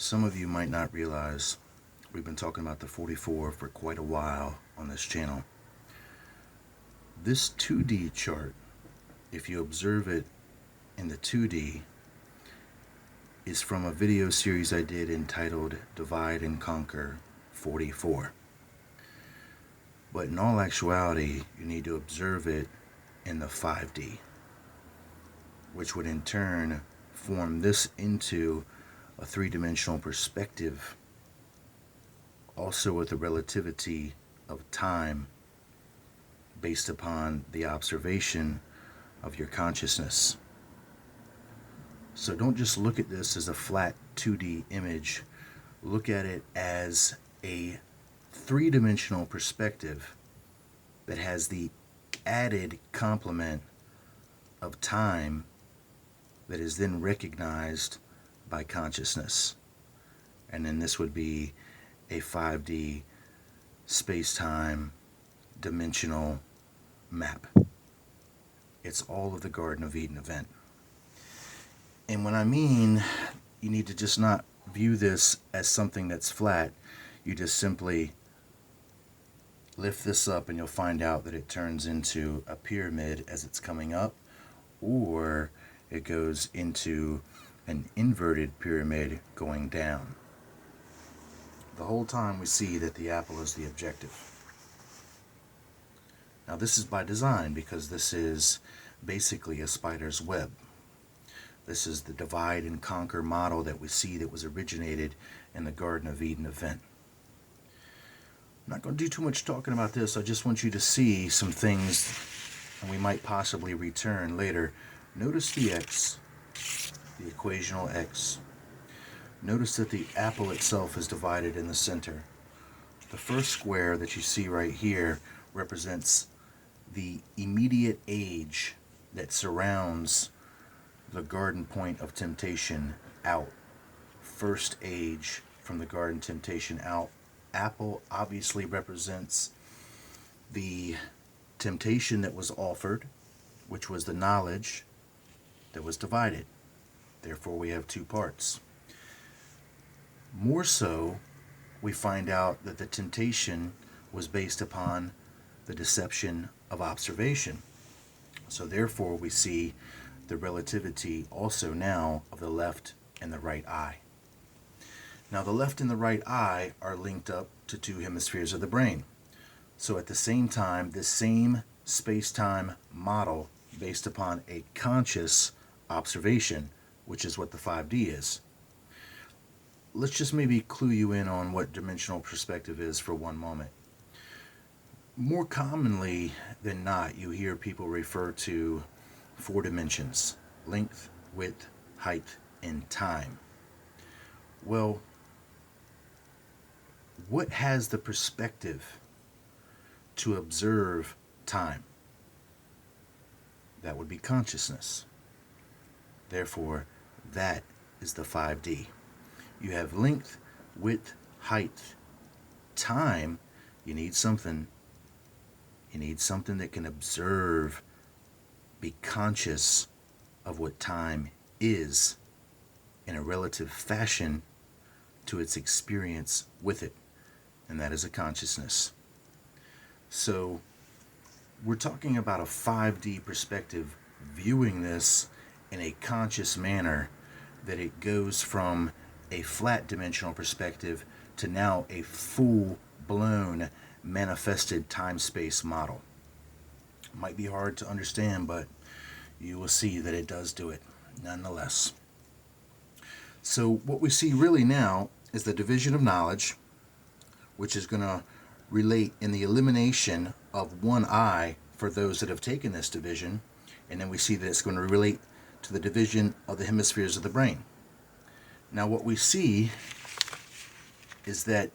Some of you might not realize we've been talking about the 44 for quite a while on this channel. This 2D chart, if you observe it in the 2D, is from a video series I did entitled Divide and Conquer 44. But in all actuality, you need to observe it in the 5D, which would in turn form this into a three-dimensional perspective, also with a relativity of time based upon the observation of your consciousness. So don't just look at this as a flat 2D image. Look at it as a three-dimensional perspective that has the added complement of time that is then recognized by consciousness. And then this would be a 5D space-time dimensional map. It's all of the Garden of Eden event. And when I mean you need to just not view this as something that's flat, you just simply lift this up and you'll find out that it turns into a pyramid as it's coming up, or it goes into an inverted pyramid going down. The whole time we see that the apple is the objective. Now this is by design because this is basically a spider's web. This is the divide and conquer model that we see that was originated in the Garden of Eden event. I'm not going to do too much talking about this. I just want you to see some things, and we might possibly return later. Notice the X, the equational X. Notice that the apple itself is divided in the center. The first square that you see right here represents the immediate age that surrounds the garden point of temptation out. First age from the garden temptation out. Apple obviously represents the temptation that was offered, which was the knowledge that was divided. Therefore, we have two parts. More so, we find out that the temptation was based upon the deception of observation. So therefore, we see the relativity also now of the left and the right eye. Now, the left and the right eye are linked up to two hemispheres of the brain. So at the same time, this same space-time model based upon a conscious observation, which is what the 5D is. Let's just maybe clue you in on what dimensional perspective is for one moment. More commonly than not, you hear people refer to four dimensions: length, width, height, and time. Well, what has the perspective to observe time? That would be consciousness. Therefore, that is the 5D. You have length, width, height, time. You need something that can observe, be conscious of what time is in a relative fashion to its experience with it, and that is a consciousness. So we're talking about a 5D perspective, viewing this in a conscious manner, that it goes from a flat dimensional perspective to now a full-blown manifested time-space model. Might be hard to understand, but you will see that it does do it nonetheless. So what we see really now is the division of knowledge, which is going to relate in the elimination of one eye for those that have taken this division, and then we see that it's going to relate to the division of the hemispheres of the brain. Now what we see is that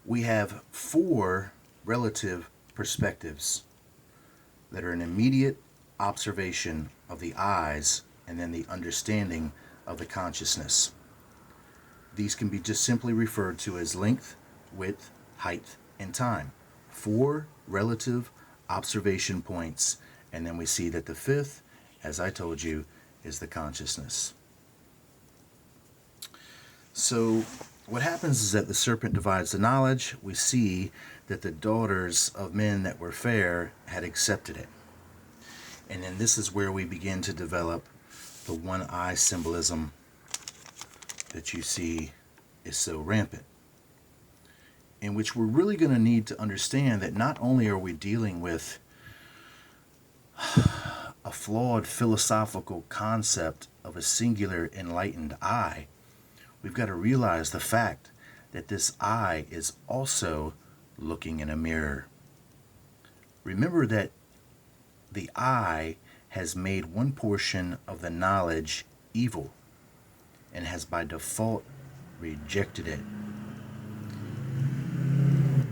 we have four relative perspectives that are an immediate observation of the eyes and then the understanding of the consciousness. These can be just simply referred to as length, width, height, and time. Four relative observation points, and then we see that the fifth, as I told you, is the consciousness. So what happens is that the serpent divides the knowledge. We see that the daughters of men that were fair had accepted it. And then this is where we begin to develop the one eye symbolism that you see is so rampant. In which we're really going to need to understand that not only are we dealing with a flawed philosophical concept of a singular enlightened eye, we've got to realize the fact that this eye is also looking in a mirror. Remember that the eye has made one portion of the knowledge evil and has by default rejected it.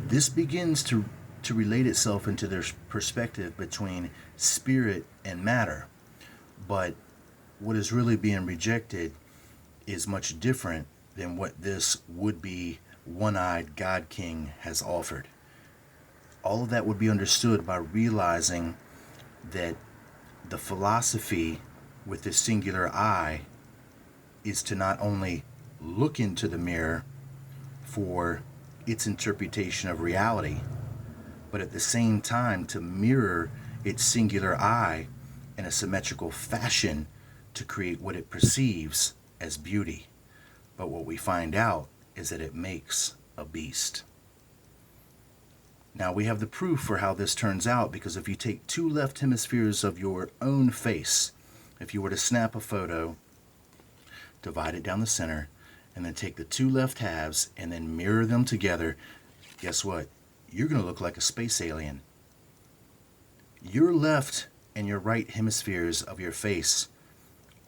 This begins to relate itself into their perspective between spirit and matter. But what is really being rejected is much different than what this would-be one-eyed God King has offered. All of that would be understood by realizing that the philosophy with this singular eye is to not only look into the mirror for its interpretation of reality, but at the same time to mirror its singular eye in a symmetrical fashion to create what it perceives as beauty. But what we find out is that it makes a beast. Now we have the proof for how this turns out, because if you take two left hemispheres of your own face, if you were to snap a photo, divide it down the center, and then take the two left halves and then mirror them together, guess what? You're going to look like a space alien. Your left and your right hemispheres of your face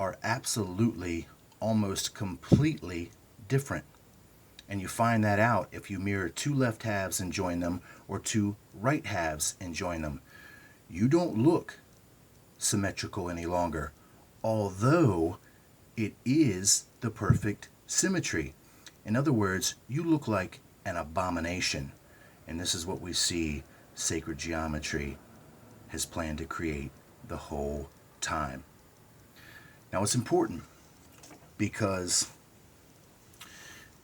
are absolutely, almost completely different. And you find that out if you mirror two left halves and join them, or two right halves and join them. You don't look symmetrical any longer, although it is the perfect symmetry. In other words, you look like an abomination. And this is what we see sacred geometry has planned to create the whole time. Now it's important because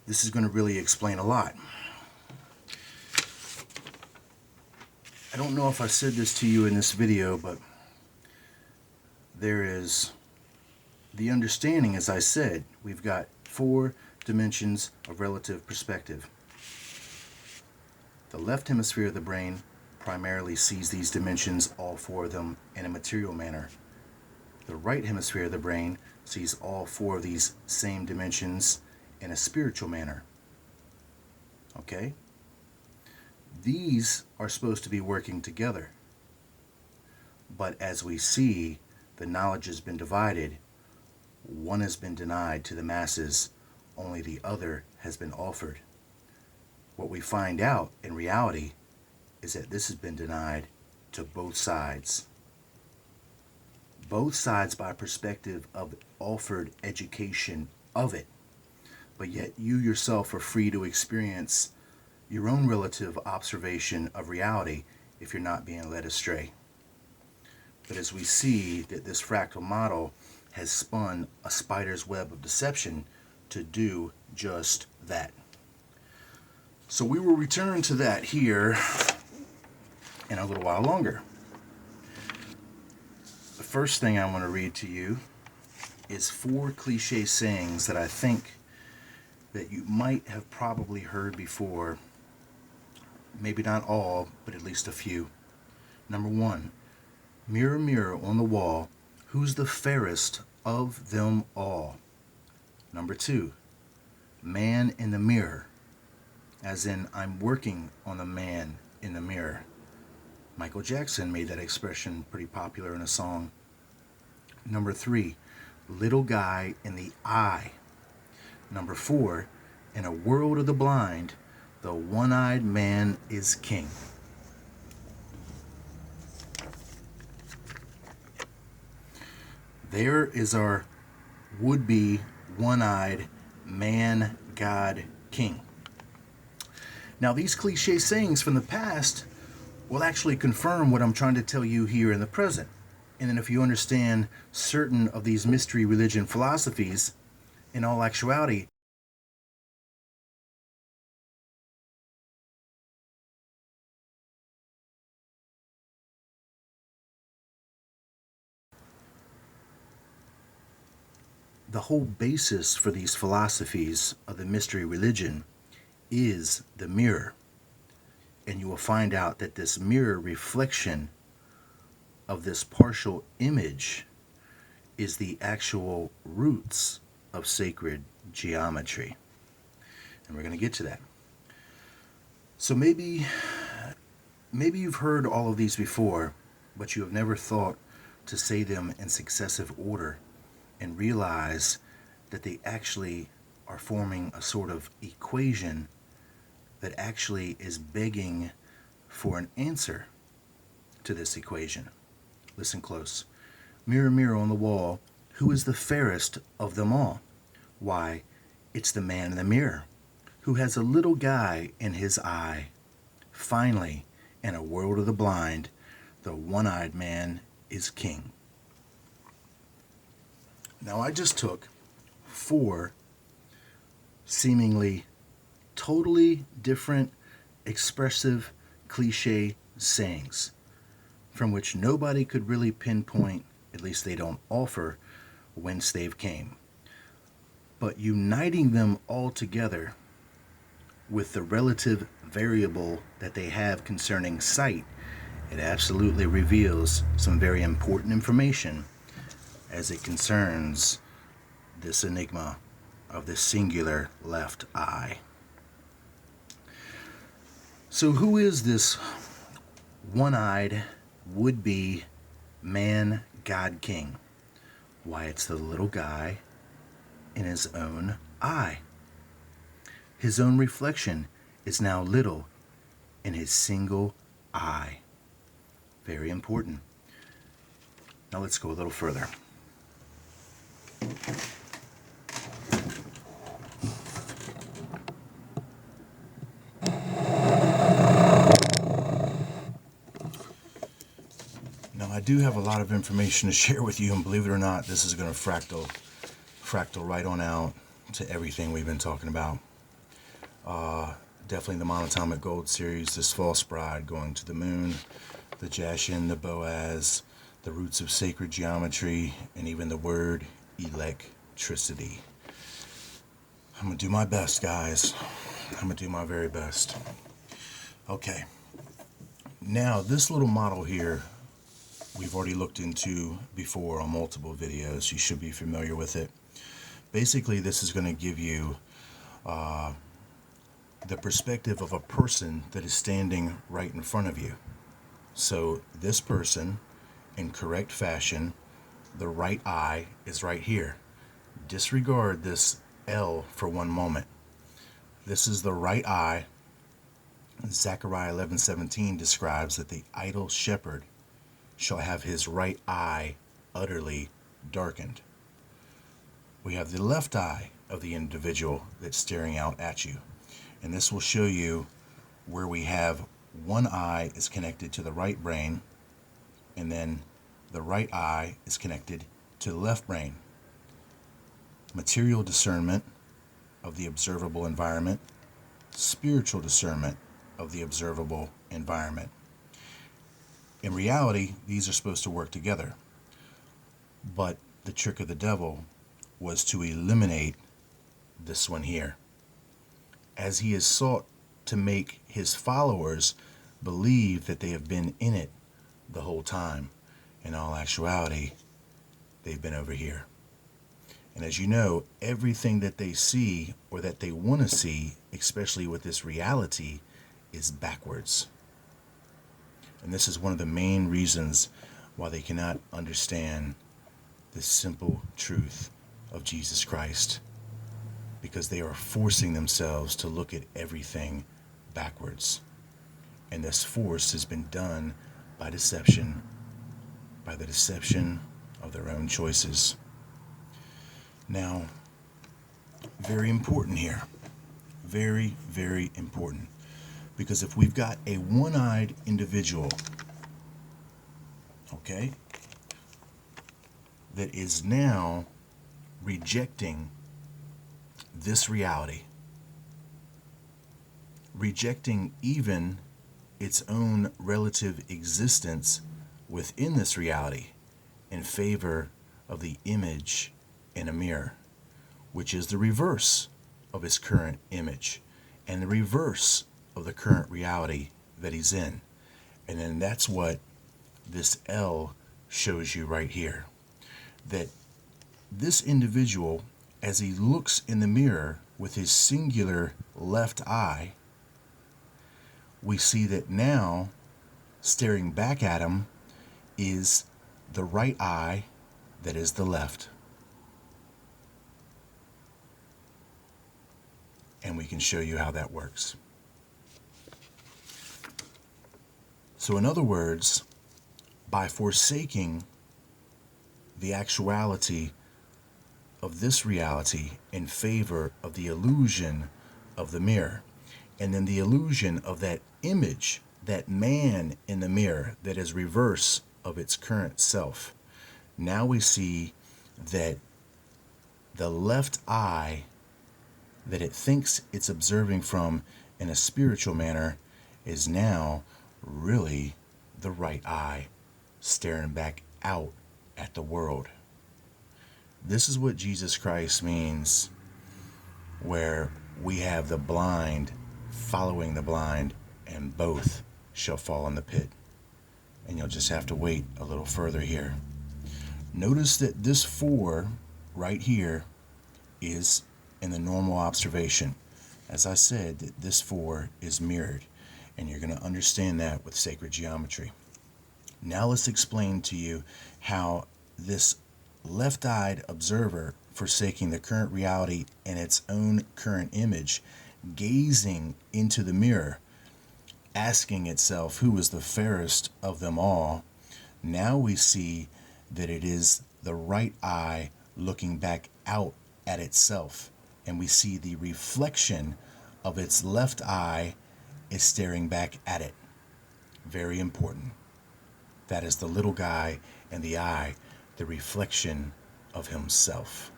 this is going to really explain a lot. I don't know if I said this to you in this video, but there is the understanding, as I said, we've got 4 dimensions of relative perspective. The left hemisphere of the brain primarily sees these dimensions, all 4 of them, in a material manner. The right hemisphere of the brain sees all 4 of these same dimensions in a spiritual manner. Okay? These are supposed to be working together. But as we see, the knowledge has been divided. One has been denied to the masses, only the other has been offered. What we find out in reality is that this has been denied to both sides. Both sides by perspective of offered education of it. But yet you yourself are free to experience your own relative observation of reality if you're not being led astray. But as we see that this fractal model has spun a spider's web of deception to do just that. So we will return to that here in a little while longer. The first thing I want to read to you is 4 cliche sayings that I think that you might have probably heard before. Maybe not all, but at least a few. Number 1, mirror, mirror on the wall, who's the fairest of them all? Number 2, man in the mirror, as in I'm working on the man in the mirror. Michael Jackson made that expression pretty popular in a song. Number 3, little guy in the eye. Number 4, in a world of the blind, the one-eyed man is king. There is our would-be one-eyed man, God, king. Now these cliche sayings from the past will actually confirm what I'm trying to tell you here in the present. And then if you understand certain of these mystery religion philosophies, in all actuality, the whole basis for these philosophies of the mystery religion is the mirror. And you will find out that this mirror reflection of this partial image is the actual roots of sacred geometry. And we're going to get to that. So maybe you've heard all of these before, but you have never thought to say them in successive order and realize that they actually are forming a sort of equation that actually is begging for an answer to this equation. Listen close. Mirror, mirror on the wall, who is the fairest of them all? Why, it's the man in the mirror, who has a little guy in his eye. Finally, in a world of the blind, the one-eyed man is king. Now, I just took 4 seemingly totally different, expressive, cliche sayings from which nobody could really pinpoint, at least they don't offer, whence they've came. But uniting them all together with the relative variable that they have concerning sight, it absolutely reveals some very important information as it concerns this enigma of the singular left eye. So who is this one-eyed would-be man God king? Why, it's the little guy in his own eye. His own reflection is now little in his single eye. Very important. Now let's go a little further. Now I do have a lot of information to share with you, and believe it or not, this is going to fractal right on out to everything we've been talking about. Definitely the monatomic gold series, this false bride going to the moon, the Jachin, the Boaz, the roots of sacred geometry, and even the word electricity. I'm going to do my best, guys. I'm going to do my very best. Okay. Now, this little model here, we've already looked into before on multiple videos. You should be familiar with it. Basically, this is going to give you the perspective of a person that is standing right in front of you. So this person, in correct fashion, the right eye is right here. Disregard this L for one moment. This is the right eye. Zechariah 11:17 describes that the idle shepherd shall have his right eye utterly darkened. We have the left eye of the individual that's staring out at you. And this will show you where we have one eye is connected to the right brain, and then the right eye is connected to the left brain. Material discernment of the observable environment, spiritual discernment of the observable environment. In reality, these are supposed to work together. But the trick of the devil was to eliminate this one here, as he has sought to make his followers believe that they have been in it the whole time. In all actuality, they've been over here. And as you know, everything that they see or that they want to see, especially with this reality, is backwards. And this is one of the main reasons why they cannot understand the simple truth of Jesus Christ, because they are forcing themselves to look at everything backwards. And this force has been done by deception, by the deception of their own choices. Now, very important here. Very, very important. Because if we've got a one-eyed individual, okay, that is now rejecting this reality, rejecting even its own relative existence within this reality in favor of the image in a mirror. which is the reverse of his current image and the reverse of the current reality that he's in. And then that's what this L shows you right here. That this individual, as he looks in the mirror with his singular left eye, we see that now staring back at him is the right eye that is the left. And we can show you how that works. So in other words, by forsaking the actuality of this reality in favor of the illusion of the mirror, and then the illusion of that image, that man in the mirror that is reverse of its current self, now we see that the left eye that it thinks it's observing from in a spiritual manner is now really the right eye staring back out at the world. This is what Jesus Christ means, where we have the blind following the blind, and both shall fall in the pit. And you'll just have to wait a little further here. Notice that this 4 right here is in the normal observation. As I said, that this 4 is mirrored, and you're going to understand that with sacred geometry. Now let's explain to you how this left-eyed observer, forsaking the current reality and its own current image, gazing into the mirror, asking itself who is the fairest of them all, now we see that it is the right eye looking back out at itself, and we see the reflection of its left eye is staring back at it. Very important. That is the little guy in the eye, the reflection of himself.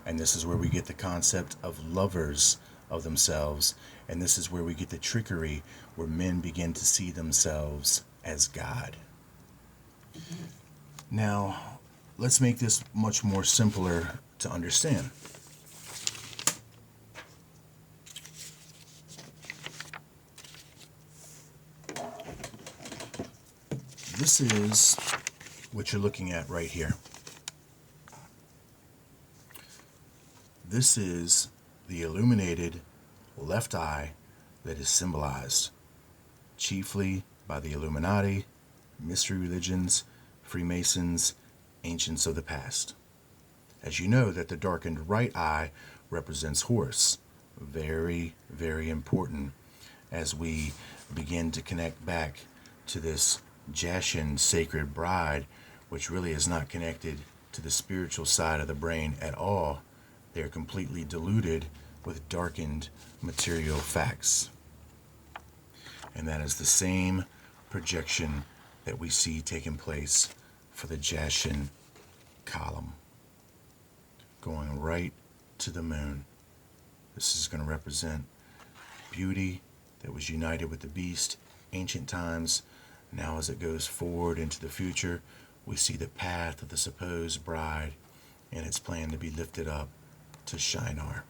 And this is where we get the concept of lovers of themselves, and this is where we get the trickery where men begin to see themselves as God. Now, let's make this much more simpler to understand. This is what you're looking at right here. This is the illuminated left eye that is symbolized chiefly by the Illuminati, mystery religions, Freemasons, ancients of the past. As you know, that the darkened right eye represents Horus. Very, very important as we begin to connect back to this Jashin sacred bride, which really is not connected to the spiritual side of the brain at all. They are completely diluted with darkened material facts. And that is the same projection that we see taking place for the Jashin column, going right to the moon. This is going to represent beauty that was united with the beast, ancient times. Now as it goes forward into the future, we see the path of the supposed bride and its plan to be lifted up to Shinar.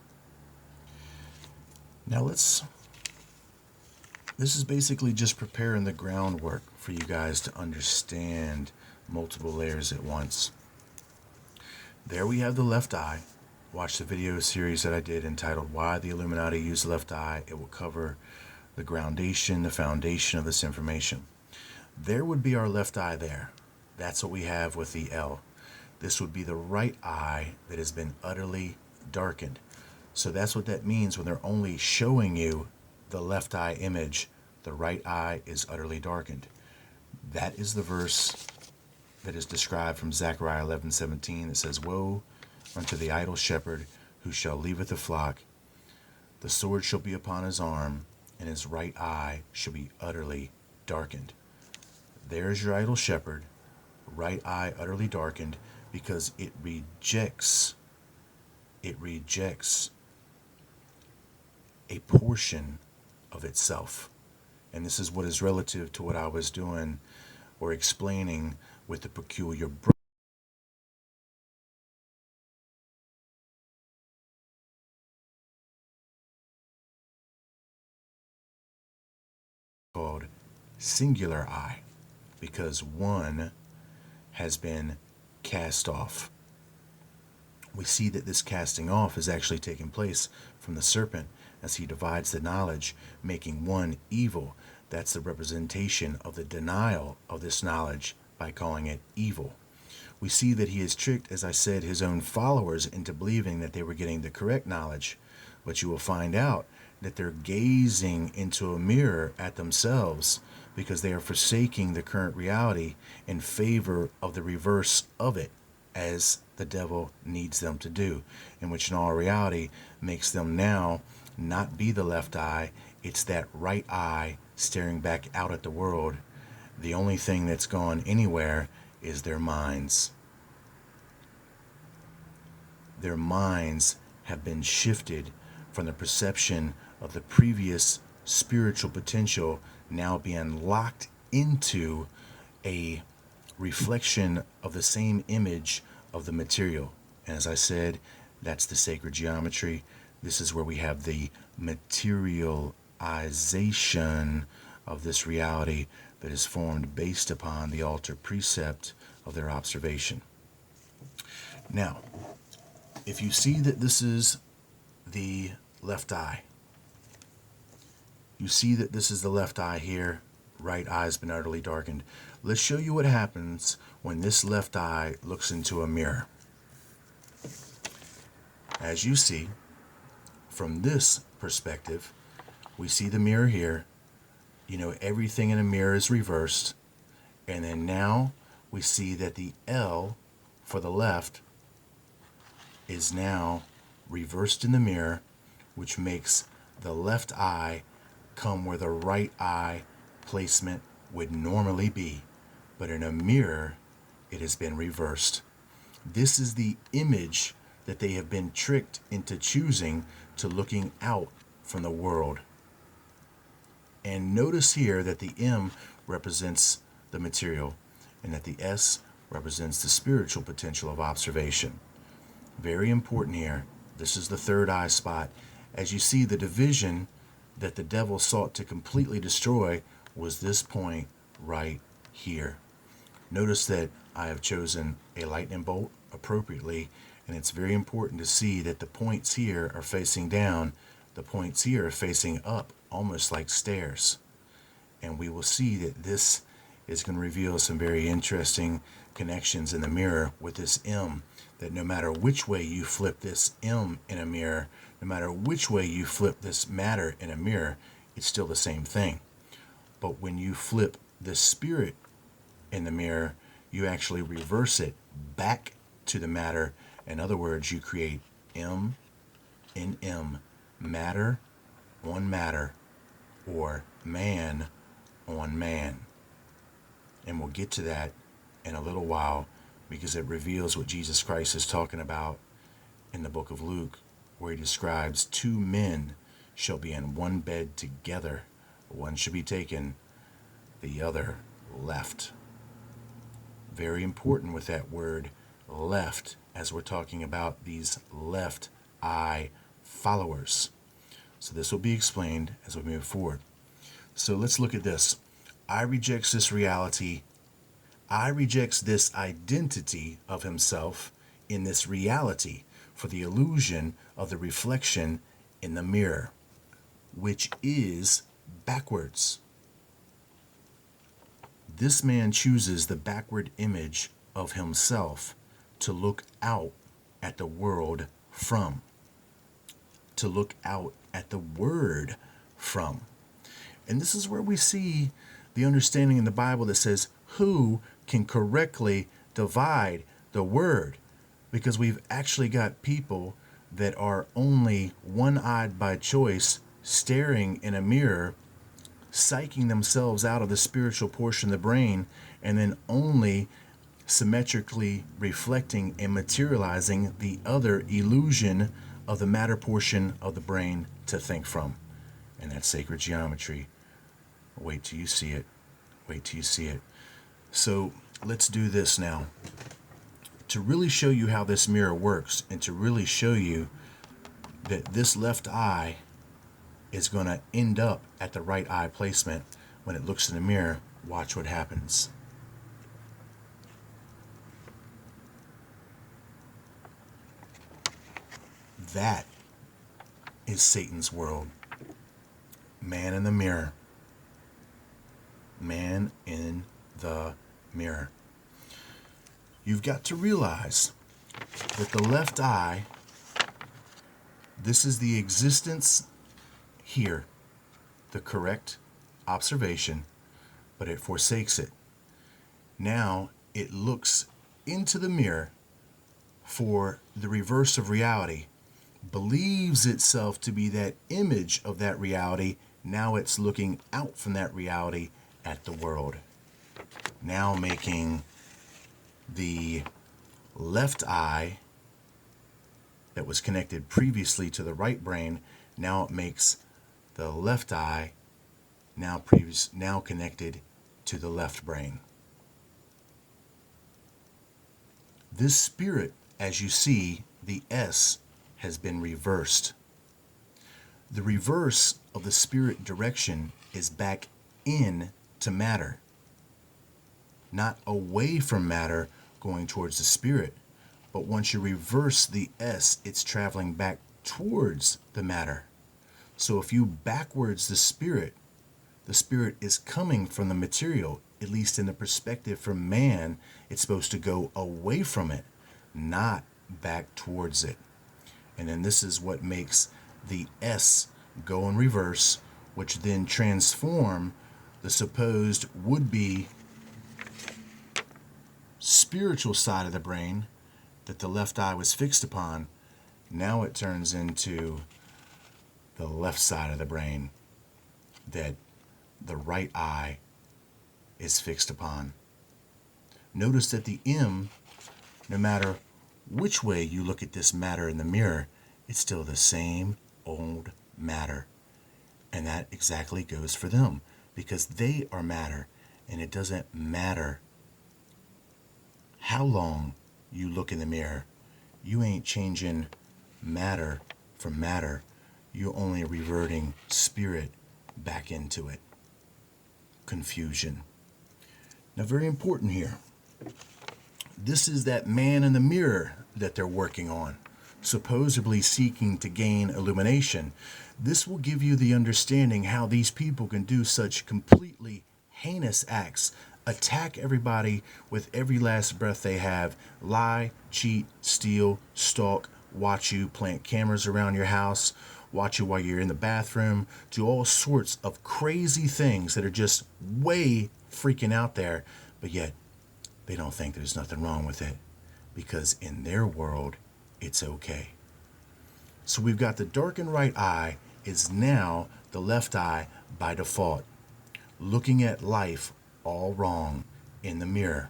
Now this is basically just preparing the groundwork for you guys to understand multiple layers at once. There we have the left eye. Watch the video series that I did entitled Why the Illuminati Use the Left Eye. It will cover the groundation, the foundation of this information. There would be our left eye there. That's what we have with the L. This would be the right eye that has been utterly darkened. So that's what that means when they're only showing you the left eye image. The right eye is utterly darkened. That is the verse that is described from Zechariah 11:17 that says, Woe unto the idle shepherd who shall leaveth the flock. The sword shall be upon his arm, and his right eye shall be utterly darkened. There's your idle shepherd, right eye utterly darkened, because it rejects a portion of itself. And this is what is relative to what I was doing or explaining with the peculiar singular eye, because one has been cast off. We see that this casting off is actually taking place from the serpent as he divides the knowledge, making one evil. That's the representation of the denial of this knowledge by calling it evil. We see that he has tricked, as I said, his own followers into believing that they were getting the correct knowledge. But you will find out that they're gazing into a mirror at themselves because they are forsaking the current reality in favor of the reverse of it, as the devil needs them to do, in which in all reality makes them now not be the left eye. It's that right eye staring back out at the world. The only thing that's gone anywhere is their minds. Their minds have been shifted from the perception of the previous spiritual potential now being locked into a reflection of the same image of the material. And as I said, that's the sacred geometry. This is where we have the materialization of this reality that is formed based upon the altar precept of their observation. Now, if you see that this is the left eye, you see that this is the left eye here, right eye has been utterly darkened. Let's show you what happens when this left eye looks into a mirror. As you see, from this perspective, we see the mirror here. You know, everything in a mirror is reversed. And then now we see that the L for the left is now reversed in the mirror, which makes the left eye come where the right eye placement would normally be. But in a mirror, it has been reversed. This is the image that they have been tricked into choosing to looking out from the world. And notice here that the M represents the material and that the S represents the spiritual potential of observation. Very important here. This is the third eye spot. As you see, the division that the devil sought to completely destroy was this point right here. Notice that I have chosen a lightning bolt appropriately, and it's very important to see that the points here are facing down, the points here are facing up, almost like stairs. And we will see that this is going to reveal some very interesting connections in the mirror with this M, that no matter which way you flip this M in a mirror, no matter which way you flip this matter in a mirror, it's still the same thing. But when you flip the spirit in the mirror, you actually reverse it back to the matter. In other words, you create M in M, matter on matter, or man on man. And we'll get to that in a little while because it reveals what Jesus Christ is talking about in the book of Luke, where he describes two men shall be in one bed together. One should be taken, the other left. Very important with that word left, as we're talking about these left eye followers. So this will be explained as we move forward. So let's look at this. I rejects this reality. I rejects this identity of himself in this reality for the illusion of the reflection in the mirror, which is backwards. This man chooses the backward image of himself to look out at the world from, to look out at the word from. And this is where we see the understanding in the Bible that says, who can correctly divide the word? Because we've actually got people that are only one-eyed by choice, staring in a mirror, psyching themselves out of the spiritual portion of the brain, and then only symmetrically reflecting and materializing the other illusion of the matter portion of the brain to think from. And that's sacred geometry. Wait till you see it. Wait till you see it. So let's do this now. To really show you how this mirror works, and to really show you that this left eye is going to end up at the right eye placement, when it looks in the mirror, watch what happens. That is Satan's world. Man in the mirror. Man in the mirror. You've got to realize that the left eye, this is the existence here, the correct observation, but it forsakes it. Now it looks into the mirror for the reverse of reality, believes itself to be that image of that reality. Now it's looking out from that reality at the world. Now making the left eye that was connected previously to the right brain, now it makes the left eye now connected to the left brain. This spirit, as you see, the S has been reversed. The reverse of the spirit direction is back in to matter, not away from matter going towards the spirit. But once you reverse the S, it's traveling back towards the matter. So if you backwards the spirit is coming from the material, at least in the perspective from man. It's supposed to go away from it, not back towards it. And then this is what makes the S go in reverse, which then transform the supposed would-be spiritual side of the brain that the left eye was fixed upon. Now it turns into the left side of the brain that the right eye is fixed upon. Notice that the M, no matter which way you look at this matter in the mirror, it's still the same old matter. And that exactly goes for them, because they are matter, and it doesn't matter how long you look in the mirror. You ain't changing matter from matter. You're only reverting spirit back into it. Confusion. Now, very important here. This is that man in the mirror that they're working on, supposedly seeking to gain illumination. This will give you the understanding how these people can do such completely heinous acts, attack everybody with every last breath they have, lie, cheat, steal, stalk, watch you, plant cameras around your house, watch you while you're in the bathroom, do all sorts of crazy things that are just way freaking out there, but yet they don't think there's nothing wrong with it, because in their world, it's okay. So we've got the darkened right eye is now the left eye by default, looking at life all wrong in the mirror.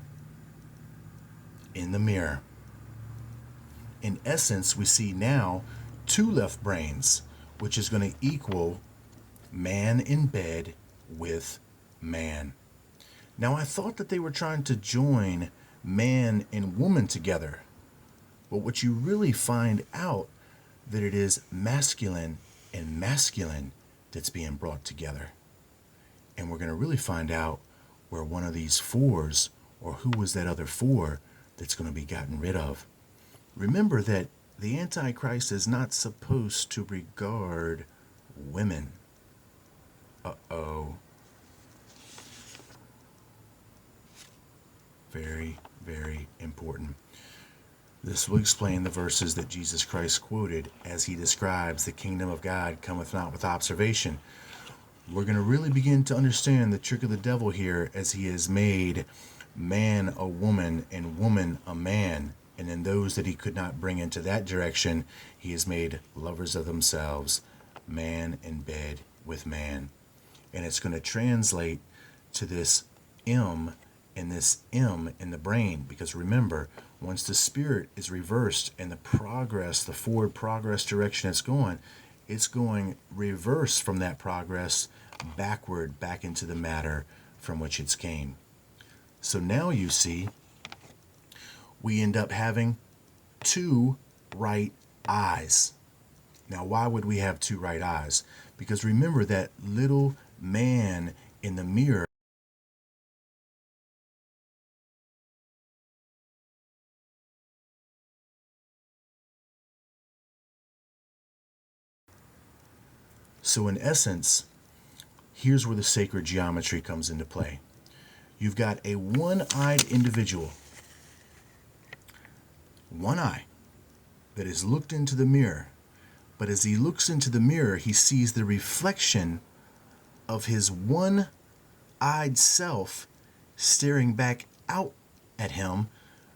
In the mirror. In essence, we see now two left brains, which is going to equal man in bed with man. Now, I thought that they were trying to join man and woman together, but what you really find out that it is masculine and masculine that's being brought together. And we're going to really find out where one of these fours, or who was that other four, that's going to be gotten rid of. Remember that the Antichrist is not supposed to regard women. Uh-oh. Very, very important. This will explain the verses that Jesus Christ quoted as he describes the kingdom of God cometh not with observation. We're going to really begin to understand the trick of the devil here, as he has made man a woman and woman a man. And in those that he could not bring into that direction, he has made lovers of themselves, man in bed with man. And it's going to translate to this M and this M in the brain, because remember, once the spirit is reversed and the forward progress direction it's going reverse from that progress backward back into the matter from which it's came. So now you see, we end up having two right eyes. Now, why would we have two right eyes? Because remember that little man in the mirror. So in essence, here's where the sacred geometry comes into play. You've got a one-eyed individual, one eye, that is looked into the mirror. But as he looks into the mirror, he sees the reflection of his one-eyed self staring back out at him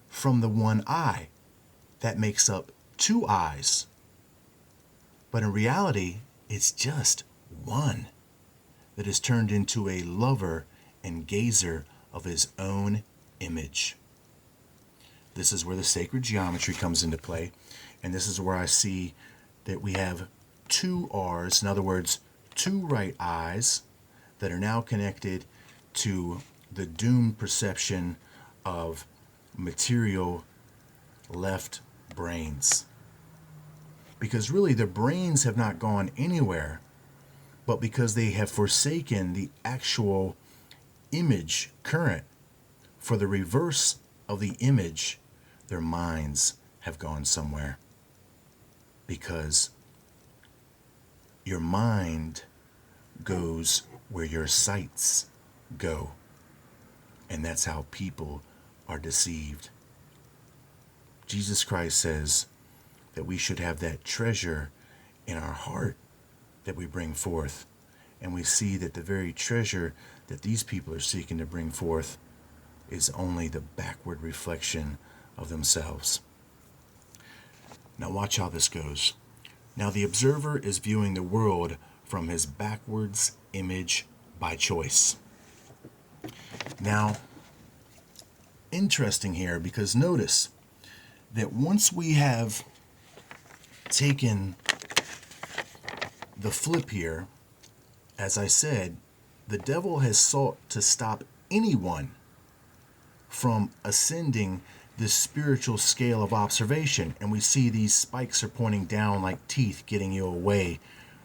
from the one eye. That makes up two eyes. But in reality, it's just one that is turned into a lover and gazer of his own image. This is where the sacred geometry comes into play, and this is where I see that we have two R's, in other words, two right eyes that are now connected to the doomed perception of material left brains. Because really the brains have not gone anywhere, but because they have forsaken the actual image current for the reverse of the image, their minds have gone somewhere. Because your mind goes where your sights go. And that's how people are deceived. Jesus Christ says that we should have that treasure in our heart that we bring forth. And we see that the very treasure that these people are seeking to bring forth is only the backward reflection of themselves. Now watch how this goes. Now the observer is viewing the world from his backwards image by choice. Now, interesting here, because notice that once we have taken the flip here, as I said, the devil has sought to stop anyone from ascending this spiritual scale of observation. And we see these spikes are pointing down like teeth, getting you away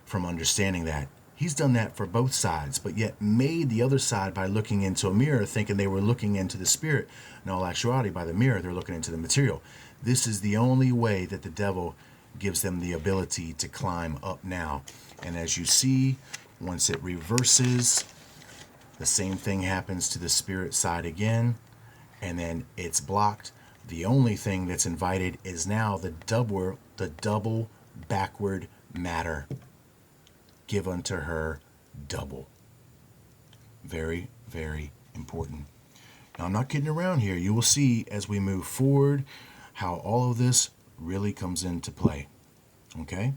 from understanding that. He's done that for both sides, but yet made the other side by looking into a mirror, thinking they were looking into the spirit. In all actuality, by the mirror, they're looking into the material. This is the only way that the devil gives them the ability to climb up now. And as you see, once it reverses, the same thing happens to the spirit side again, and then it's blocked. The only thing that's invited is now the double backward matter. Give unto her double. Very, very important. Now, I'm not kidding around here. You will see as we move forward how all of this really comes into play. Okay?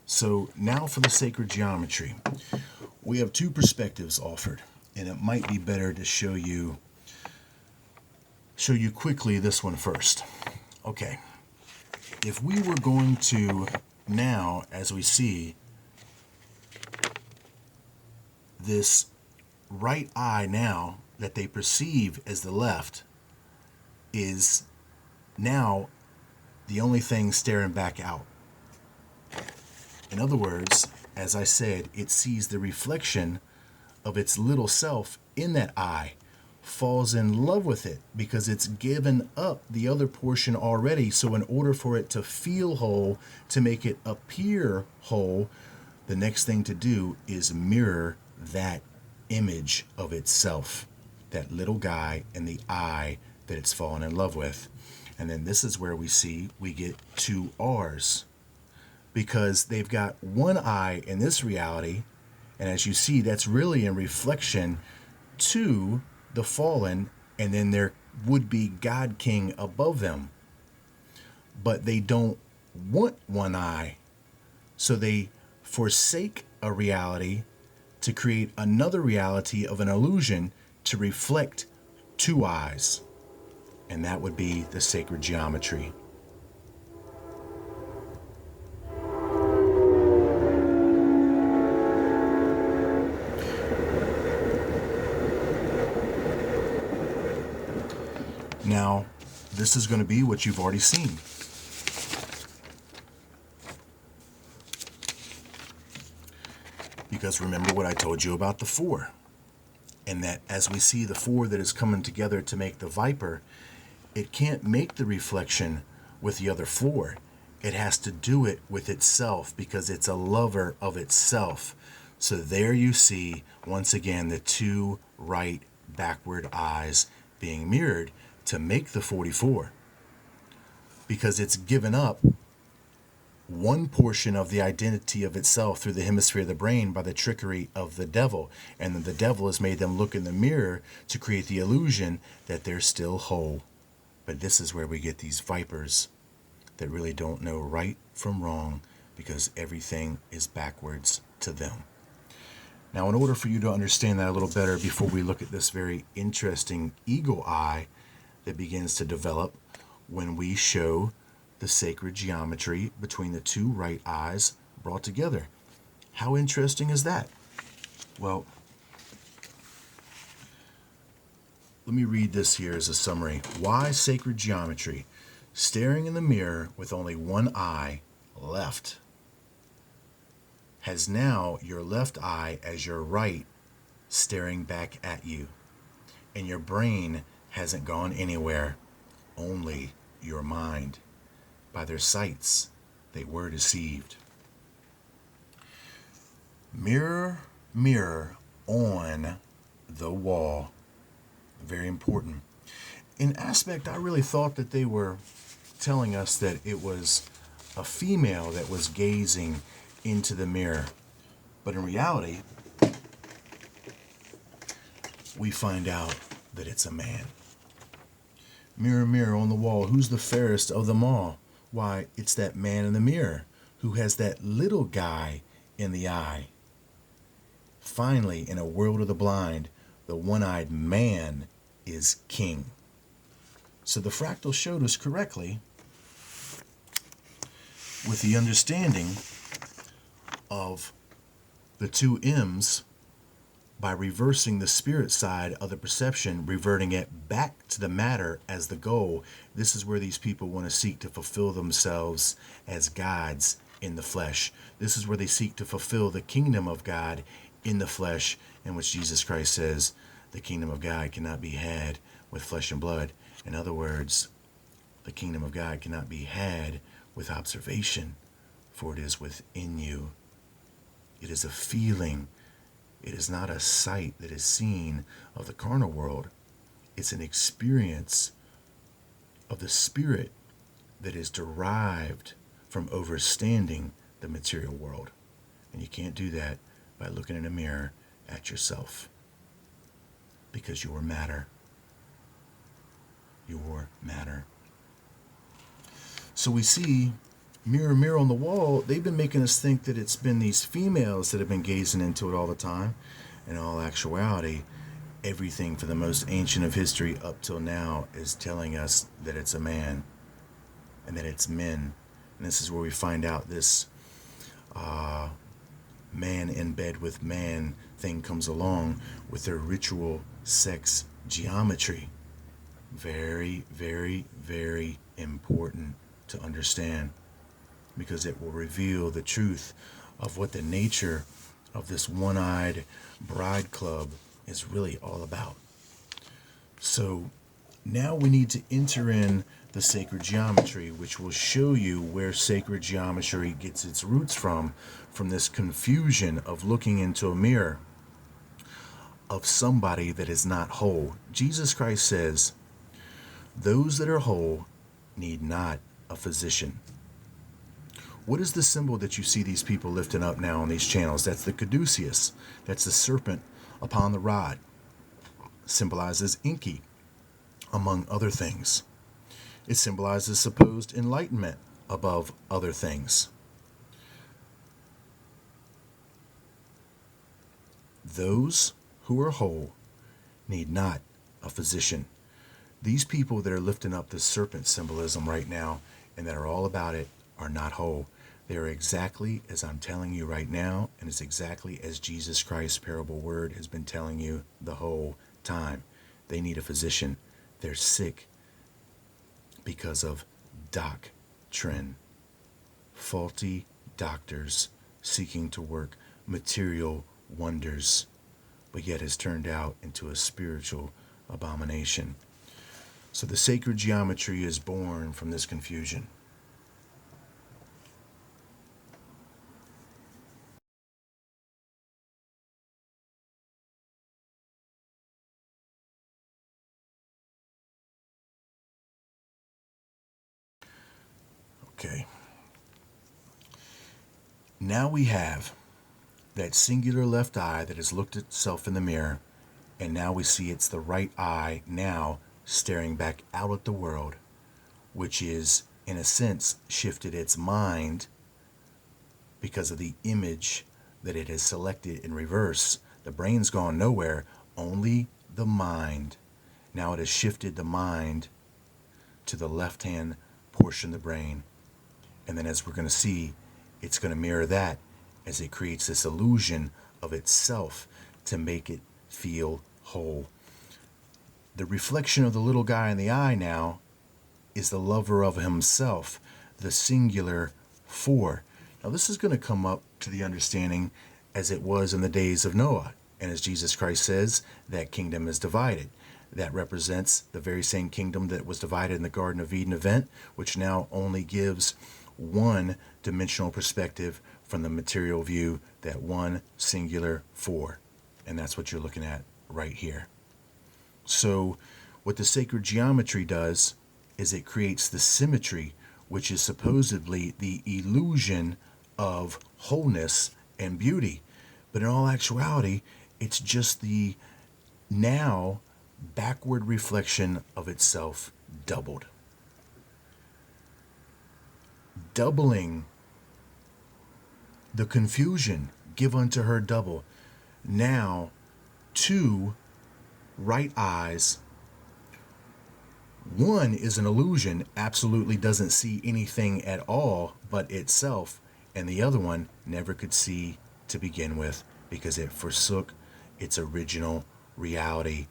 So now for the sacred geometry. We have two perspectives offered, and it might be better to show you quickly this one first. Okay. If we were going to now, as we see, this right eye now that they perceive as the left is now the only thing staring back out. In other words, as I said, it sees the reflection of its little self in that eye, falls in love with it because it's given up the other portion already. So in order for it to feel whole, to make it appear whole, the next thing to do is mirror that image of itself, that little guy in the eye that it's fallen in love with. And then this is where we get two R's, because they've got one eye in this reality, and as you see, that's really in reflection to the fallen, and then there would be God King above them. But they don't want one eye, so they forsake a reality to create another reality of an illusion to reflect two eyes. And that would be the sacred geometry. Now, this is going to be what you've already seen. Because remember what I told you about the 4. And that as we see the four that is coming together to make the viper, it can't make the reflection with the other four. It has to do it with itself because it's a lover of itself. So there you see, once again, the two right backward eyes being mirrored to make the 44. Because it's given up one portion of the identity of itself through the hemisphere of the brain by the trickery of the devil. And then the devil has made them look in the mirror to create the illusion that they're still whole. But this is where we get these vipers that really don't know right from wrong because everything is backwards to them. Now, in order for you to understand that a little better, before we look at this very interesting eagle eye that begins to develop when we show the sacred geometry between the two right eyes brought together. How interesting is that? Well, let me read this here as a summary. Why sacred geometry? Staring in the mirror with only one eye left has now your left eye as your right staring back at you. And your brain hasn't gone anywhere, only your mind. By their sights, they were deceived. Mirror, mirror on the wall. Very important. In aspect, I really thought that they were telling us that it was a female that was gazing into the mirror. But in reality, we find out that it's a man. Mirror, mirror on the wall, who's the fairest of them all? Why, it's that man in the mirror who has that little guy in the eye. Finally, in a world of the blind, the one-eyed man is king. So the fractal showed us correctly with the understanding of the two M's by reversing the spirit side of the perception, reverting it back to the matter as the goal. This is where these people want to seek to fulfill themselves as gods in the flesh. This is where they seek to fulfill the kingdom of God in the flesh, in which Jesus Christ says the kingdom of God cannot be had with flesh and blood. In other words, the kingdom of God cannot be had with observation, for it is within you. It is a feeling. It is not a sight that is seen of the carnal world. It's an experience of the spirit that is derived from overstanding the material world. And you can't do that by looking in a mirror at yourself. Because you are matter. You are matter. So we see, mirror, mirror on the wall, they've been making us think that it's been these females that have been gazing into it all the time. In all actuality, everything for the most ancient of history up till now is telling us that it's a man and that it's men. And this is where we find out this man in bed with man thing comes along with their ritual sex geometry. Very, very, very important to understand, because it will reveal the truth of what the nature of this one-eyed bride club is really all about. So now we need to enter in the sacred geometry, which will show you where sacred geometry gets its roots from this confusion of looking into a mirror of somebody that is not whole. Jesus Christ says, those that are whole need not a physician. What is the symbol that you see these people lifting up now on these channels? That's the caduceus. That's the serpent upon the rod. Symbolizes Enki, among other things. It symbolizes supposed enlightenment above other things. Those who are whole need not a physician. These people that are lifting up this serpent symbolism right now and that are all about it are not whole. They are exactly as I'm telling you right now, and it's exactly as Jesus Christ's parable word has been telling you the whole time. They need a physician. They're sick because of doctrine. Faulty doctors seeking to work material wonders. but yet has turned out into a spiritual abomination. So the sacred geometry is born from this confusion. Okay. Now we have that singular left eye that has looked at itself in the mirror, and now we see it's the right eye now staring back out at the world, which is, in a sense, shifted its mind because of the image that it has selected in reverse. The brain's gone nowhere, only the mind. Now it has shifted the mind to the left hand portion of the brain. And then, as we're going to see, it's going to mirror that as it creates this illusion of itself to make it feel whole. The reflection of the little guy in the eye now is the lover of himself, the singular four. Now, this is going to come up to the understanding as it was in the days of Noah. And as Jesus Christ says, that kingdom is divided. That represents the very same kingdom that was divided in the Garden of Eden event, which now only gives one dimensional perspective from the material view, that one singular four. And that's what you're looking at right here. So what the sacred geometry does is it creates the symmetry, which is supposedly the illusion of wholeness and beauty. But in all actuality, it's just the now backward reflection of itself doubled. Doubling the confusion, give unto her double. Now, two right eyes. One is an illusion, absolutely doesn't see anything at all but itself, and the other one never could see to begin with because it forsook its original reality.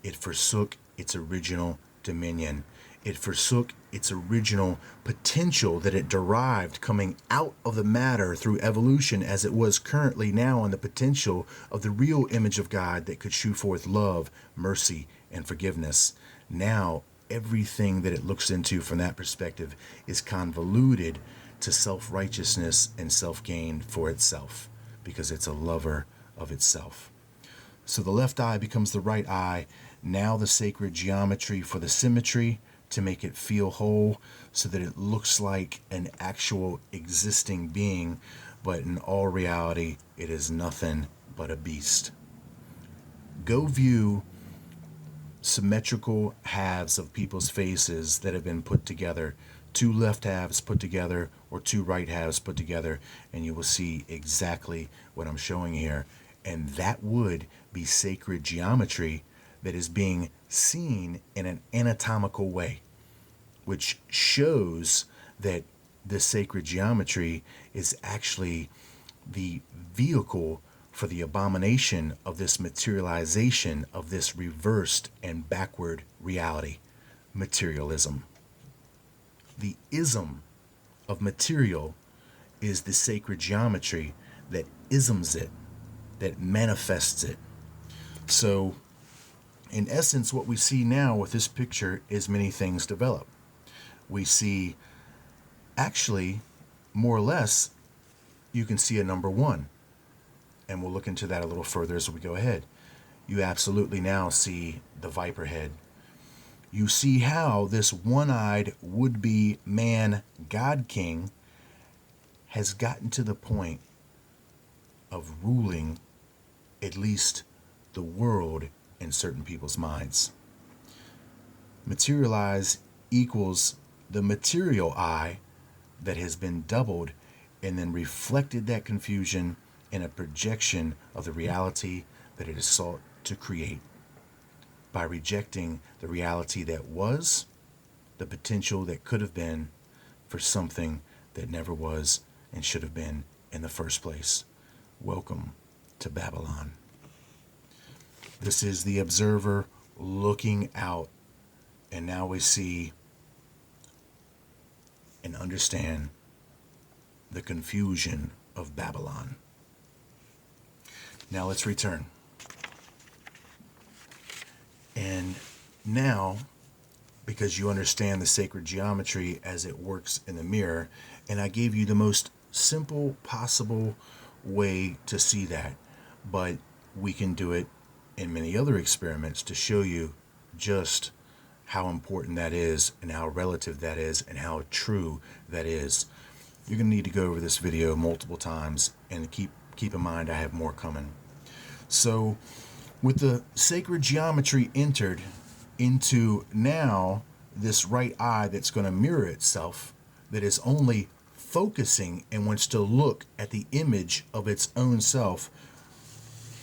It forsook its original dominion. It forsook its original potential that it derived coming out of the matter through evolution as it was currently now in the potential of the real image of God that could shew forth love, mercy, and forgiveness. Now, everything that it looks into from that perspective is convoluted to self-righteousness and self-gain for itself because it's a lover of itself. So the left eye becomes the right eye. Now the sacred geometry for the symmetry to make it feel whole so that it looks like an actual existing being, but in all reality, it is nothing but a beast. Go view symmetrical halves of people's faces that have been put together, two left halves put together or two right halves put together, and you will see exactly what I'm showing here. And that would be sacred geometry that is being seen in an anatomical way, which shows that this sacred geometry is actually the vehicle for the abomination of this materialization of this reversed and backward reality, materialism. The ism of material is the sacred geometry that isms it, that manifests it. So, in essence, what we see now with this picture is many things develop. We see, actually, more or less, you can see a number one. And we'll look into that a little further as we go ahead. You absolutely now see the viper head. You see how this one-eyed would-be man God King has gotten to the point of ruling at least the world in certain people's minds. Materialize equals the material eye that has been doubled and then reflected that confusion in a projection of the reality that it is sought to create by rejecting the reality that was, the potential that could have been for something that never was and should have been in the first place. Welcome to Babylon. This is the observer looking out, and now we see and understand the confusion of Babylon. Now let's return. And now, because you understand the sacred geometry as it works in the mirror, and I gave you the most simple possible way to see that, but we can do it in many other experiments to show you just how important that is and how relative that is and how true that is. You're going to need to go over this video multiple times, and keep in mind I have more coming. So with the sacred geometry entered into now this right eye that's going to mirror itself, that is only focusing and wants to look at the image of its own self,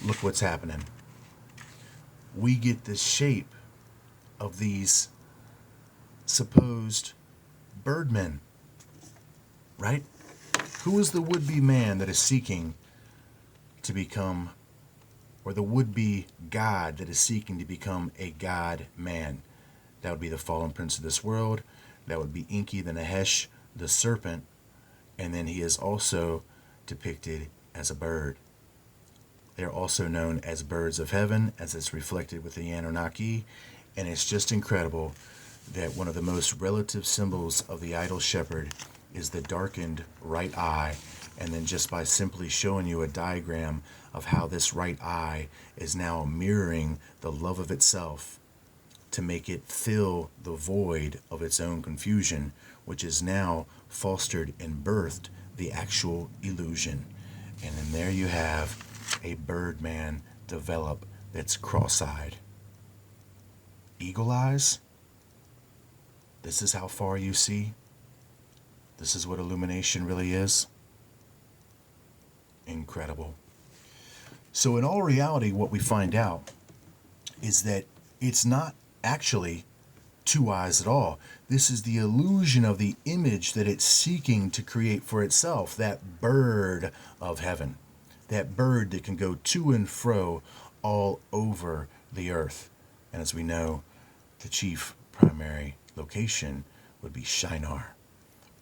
look what's happening. We get the shape of these supposed birdmen, right? Who is the would-be man that is seeking to become, or the would-be God that is seeking to become a God man? That would be the fallen prince of this world. That would be Enki the Nahesh, the serpent. And then he is also depicted as a bird. They are also known as birds of heaven, as it's reflected with the Anunnaki. And it's just incredible that one of the most relative symbols of the idol shepherd is the darkened right eye. And then just by simply showing you a diagram of how this right eye is now mirroring the love of itself to make it fill the void of its own confusion, which is now fostered and birthed the actual illusion. And then there you have a birdman develop that's cross-eyed. Eagle eyes? This is how far you see? This is what illumination really is? Incredible. So in all reality, what we find out is that it's not actually two eyes at all. This is the illusion of the image that it's seeking to create for itself, that bird of heaven, that bird that can go to and fro all over the earth. And as we know, the chief primary location would be Shinar.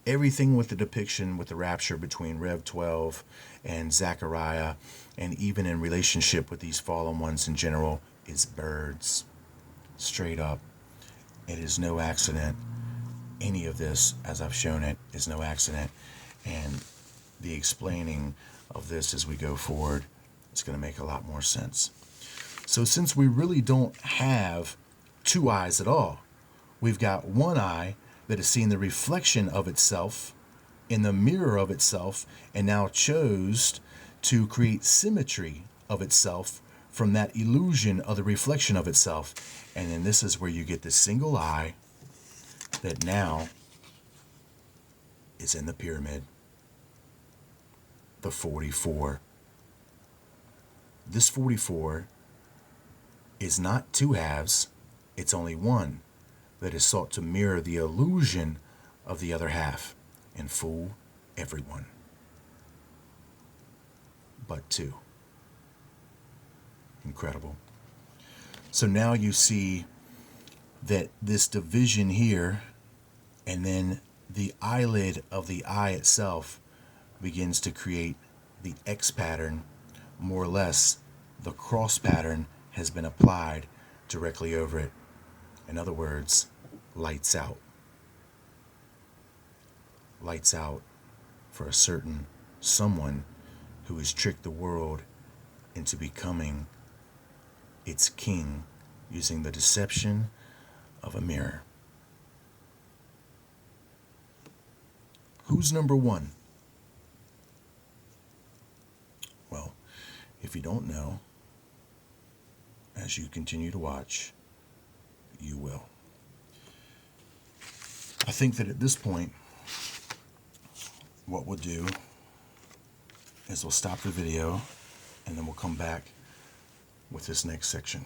Everything with the depiction with the rapture between Rev 12 and Zechariah, and even in relationship with these fallen ones in general, is birds. Straight up. It is no accident. Any of this, as I've shown it, is no accident. And the explaining of this as we go forward is going to make a lot more sense. So since we really don't have two eyes at all, we've got one eye that is seeing the reflection of itself in the mirror of itself, and now chose to create symmetry of itself from that illusion of the reflection of itself. And then this is where you get the single eye that now is in the pyramid, the 44. This 44 is not two halves, it's only one that is sought to mirror the illusion of the other half and fool everyone but two. Incredible. So now you see that this division here, and then the eyelid of the eye itself begins to create the X pattern. More or less, the cross pattern has been applied directly over it. In other words, lights out. Lights out for a certain someone who has tricked the world into becoming its king using the deception of a mirror. Who's number one? Well, if you don't know, as you continue to watch, you will. I think that at this point, what we'll do is we'll stop the video and then we'll come back with this next section.